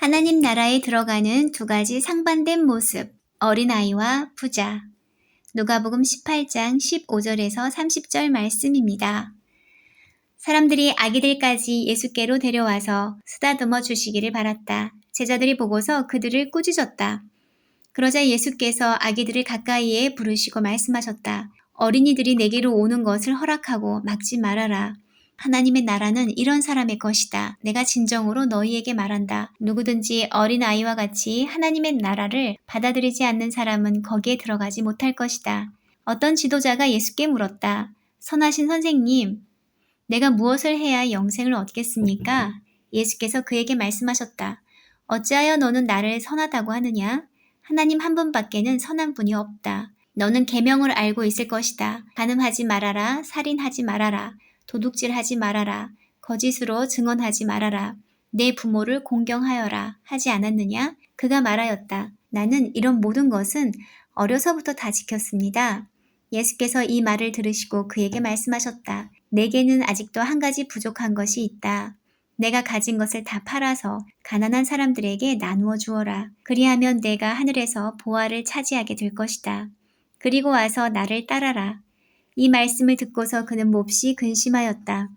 하나님 나라에 들어가는 두 가지 상반된 모습, 어린아이와 부자. 누가복음 18장 15절에서 30절 말씀입니다. 사람들이 아기들까지 예수께로 데려와서 쓰다듬어 주시기를 바랐다. 제자들이 보고서 그들을 꾸짖었다. 그러자 예수께서 아기들을 가까이에 부르시고 말씀하셨다. 어린이들이 내게로 오는 것을 허락하고 막지 말아라. 하나님의 나라는 이런 사람의 것이다. 내가 진정으로 너희에게 말한다. 누구든지 어린아이와 같이 하나님의 나라를 받아들이지 않는 사람은 거기에 들어가지 못할 것이다. 어떤 지도자가 예수께 물었다. 선하신 선생님, 내가 무엇을 해야 영생을 얻겠습니까? 예수께서 그에게 말씀하셨다. 어찌하여 너는 나를 선하다고 하느냐? 하나님 한 분밖에는 선한 분이 없다. 너는 계명을 알고 있을 것이다. 간음하지 말아라. 살인하지 말아라. 도둑질하지 말아라. 거짓으로 증언하지 말아라. 내 부모를 공경하여라. 하지 않았느냐? 그가 말하였다. 나는 이런 모든 것은 어려서부터 다 지켰습니다. 예수께서 이 말을 들으시고 그에게 말씀하셨다. 내게는 아직도 한 가지 부족한 것이 있다. 내가 가진 것을 다 팔아서 가난한 사람들에게 나누어 주어라. 그리하면 내가 하늘에서 보화를 차지하게 될 것이다. 그리고 와서 나를 따라라. 이 말씀을 듣고서 그는 몹시 근심하였다.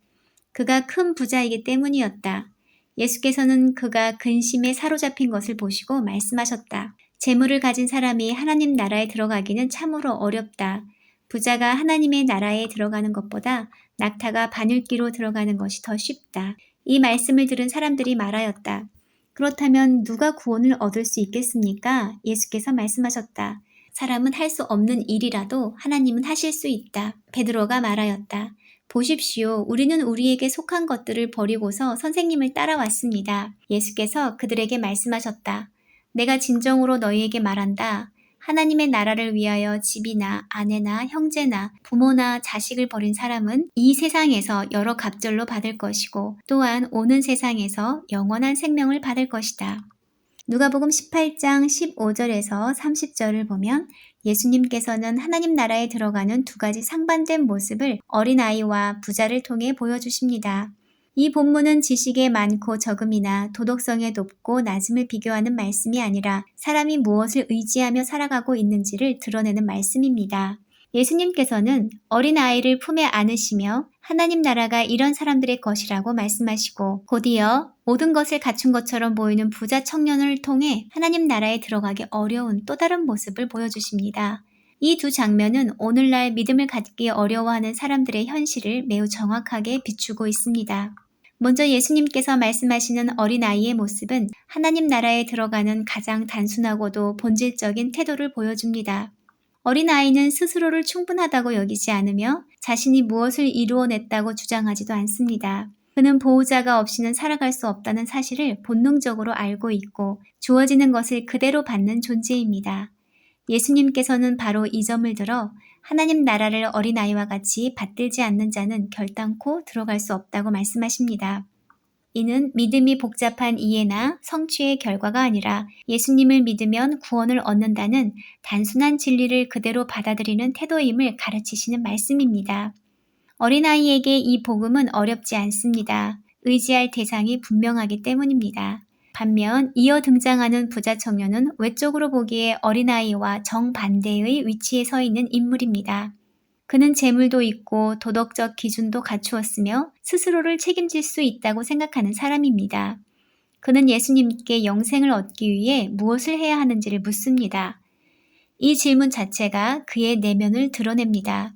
그가 큰 부자이기 때문이었다. 예수께서는 그가 근심에 사로잡힌 것을 보시고 말씀하셨다. 재물을 가진 사람이 하나님 나라에 들어가기는 참으로 어렵다. 부자가 하나님의 나라에 들어가는 것보다 낙타가 바늘귀로 들어가는 것이 더 쉽다. 이 말씀을 들은 사람들이 말하였다. 그렇다면 누가 구원을 얻을 수 있겠습니까? 예수께서 말씀하셨다. 사람은 할 수 없는 일이라도 하나님은 하실 수 있다. 베드로가 말하였다. 보십시오. 우리는 우리에게 속한 것들을 버리고서 선생님을 따라왔습니다. 예수께서 그들에게 말씀하셨다. 내가 진정으로 너희에게 말한다. 하나님의 나라를 위하여 집이나 아내나 형제나 부모나 자식을 버린 사람은 이 세상에서 여러 갑절로 받을 것이고 또한 오는 세상에서 영원한 생명을 받을 것이다. 누가복음 18장 15절에서 30절을 보면 예수님께서는 하나님 나라에 들어가는 두 가지 상반된 모습을 어린아이와 부자를 통해 보여주십니다. 이 본문은 지식에 많고 적음이나 도덕성에 높고 낮음을 비교하는 말씀이 아니라 사람이 무엇을 의지하며 살아가고 있는지를 드러내는 말씀입니다. 예수님께서는 어린아이를 품에 안으시며 하나님 나라가 이런 사람들의 것이라고 말씀하시고 곧이어 모든 것을 갖춘 것처럼 보이는 부자 청년을 통해 하나님 나라에 들어가기 어려운 또 다른 모습을 보여주십니다. 이 두 장면은 오늘날 믿음을 갖기 어려워하는 사람들의 현실을 매우 정확하게 비추고 있습니다. 먼저 예수님께서 말씀하시는 어린아이의 모습은 하나님 나라에 들어가는 가장 단순하고도 본질적인 태도를 보여줍니다. 어린아이는 스스로를 충분하다고 여기지 않으며 자신이 무엇을 이루어냈다고 주장하지도 않습니다. 그는 보호자가 없이는 살아갈 수 없다는 사실을 본능적으로 알고 있고 주어지는 것을 그대로 받는 존재입니다. 예수님께서는 바로 이 점을 들어 하나님 나라를 어린아이와 같이 받들지 않는 자는 결단코 들어갈 수 없다고 말씀하십니다. 이는 믿음이 복잡한 이해나 성취의 결과가 아니라 예수님을 믿으면 구원을 얻는다는 단순한 진리를 그대로 받아들이는 태도임을 가르치시는 말씀입니다. 어린아이에게 이 복음은 어렵지 않습니다. 의지할 대상이 분명하기 때문입니다. 반면 이어 등장하는 부자 청년은 외적으로 보기에 어린아이와 정반대의 위치에 서 있는 인물입니다. 그는 재물도 있고 도덕적 기준도 갖추었으며 스스로를 책임질 수 있다고 생각하는 사람입니다. 그는 예수님께 영생을 얻기 위해 무엇을 해야 하는지를 묻습니다. 이 질문 자체가 그의 내면을 드러냅니다.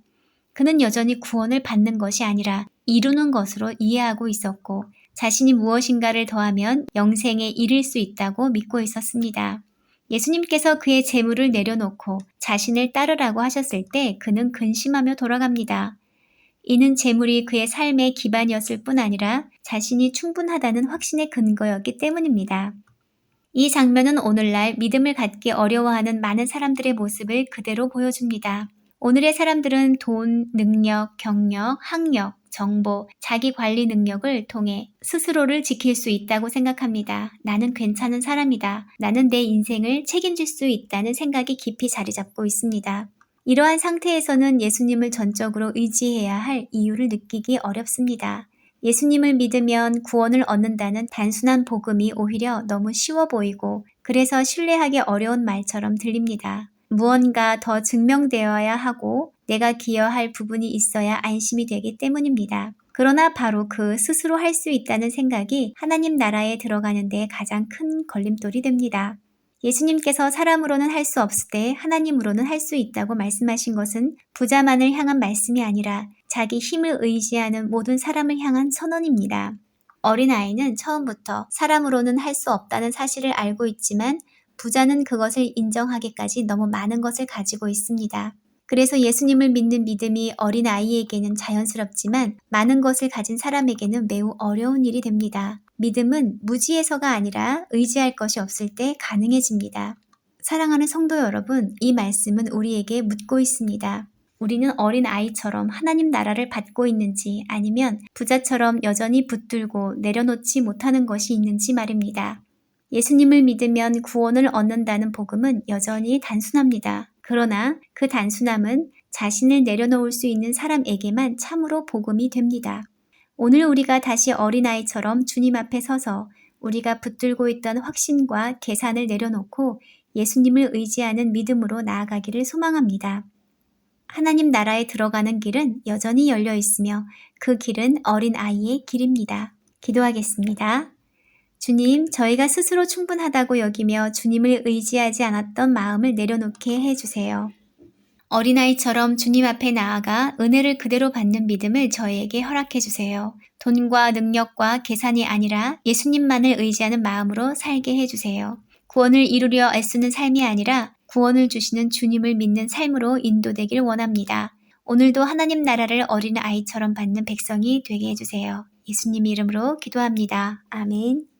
그는 여전히 구원을 받는 것이 아니라 이루는 것으로 이해하고 있었고 자신이 무엇인가를 더하면 영생에 이를 수 있다고 믿고 있었습니다. 예수님께서 그의 재물을 내려놓고 자신을 따르라고 하셨을 때 그는 근심하며 돌아갑니다. 이는 재물이 그의 삶의 기반이었을 뿐 아니라 자신이 충분하다는 확신의 근거였기 때문입니다. 이 장면은 오늘날 믿음을 갖기 어려워하는 많은 사람들의 모습을 그대로 보여줍니다. 오늘의 사람들은 돈, 능력, 경력, 학력, 정보, 자기 관리 능력을 통해 스스로를 지킬 수 있다고 생각합니다. 나는 괜찮은 사람이다. 나는 내 인생을 책임질 수 있다는 생각이 깊이 자리 잡고 있습니다. 이러한 상태에서는 예수님을 전적으로 의지해야 할 이유를 느끼기 어렵습니다. 예수님을 믿으면 구원을 얻는다는 단순한 복음이 오히려 너무 쉬워 보이고 그래서 신뢰하기 어려운 말처럼 들립니다. 무언가 더 증명되어야 하고 내가 기여할 부분이 있어야 안심이 되기 때문입니다. 그러나 바로 그 스스로 할 수 있다는 생각이 하나님 나라에 들어가는 데 가장 큰 걸림돌이 됩니다. 예수님께서 사람으로는 할 수 없을 때 하나님으로는 할 수 있다고 말씀하신 것은 부자만을 향한 말씀이 아니라 자기 힘을 의지하는 모든 사람을 향한 선언입니다. 어린아이는 처음부터 사람으로는 할 수 없다는 사실을 알고 있지만 부자는 그것을 인정하기까지 너무 많은 것을 가지고 있습니다. 그래서 예수님을 믿는 믿음이 어린아이에게는 자연스럽지만 많은 것을 가진 사람에게는 매우 어려운 일이 됩니다. 믿음은 무지에서가 아니라 의지할 것이 없을 때 가능해집니다. 사랑하는 성도 여러분, 이 말씀은 우리에게 묻고 있습니다. 우리는 어린아이처럼 하나님 나라를 받고 있는지 아니면 부자처럼 여전히 붙들고 내려놓지 못하는 것이 있는지 말입니다. 예수님을 믿으면 구원을 얻는다는 복음은 여전히 단순합니다. 그러나 그 단순함은 자신을 내려놓을 수 있는 사람에게만 참으로 복음이 됩니다. 오늘 우리가 다시 어린아이처럼 주님 앞에 서서 우리가 붙들고 있던 확신과 계산을 내려놓고 예수님을 의지하는 믿음으로 나아가기를 소망합니다. 하나님 나라에 들어가는 길은 여전히 열려 있으며 그 길은 어린아이의 길입니다. 기도하겠습니다. 주님, 저희가 스스로 충분하다고 여기며 주님을 의지하지 않았던 마음을 내려놓게 해주세요. 어린아이처럼 주님 앞에 나아가 은혜를 그대로 받는 믿음을 저희에게 허락해 주세요. 돈과 능력과 계산이 아니라 예수님만을 의지하는 마음으로 살게 해주세요. 구원을 이루려 애쓰는 삶이 아니라 구원을 주시는 주님을 믿는 삶으로 인도되길 원합니다. 오늘도 하나님 나라를 어린아이처럼 받는 백성이 되게 해주세요. 예수님 이름으로 기도합니다. 아멘.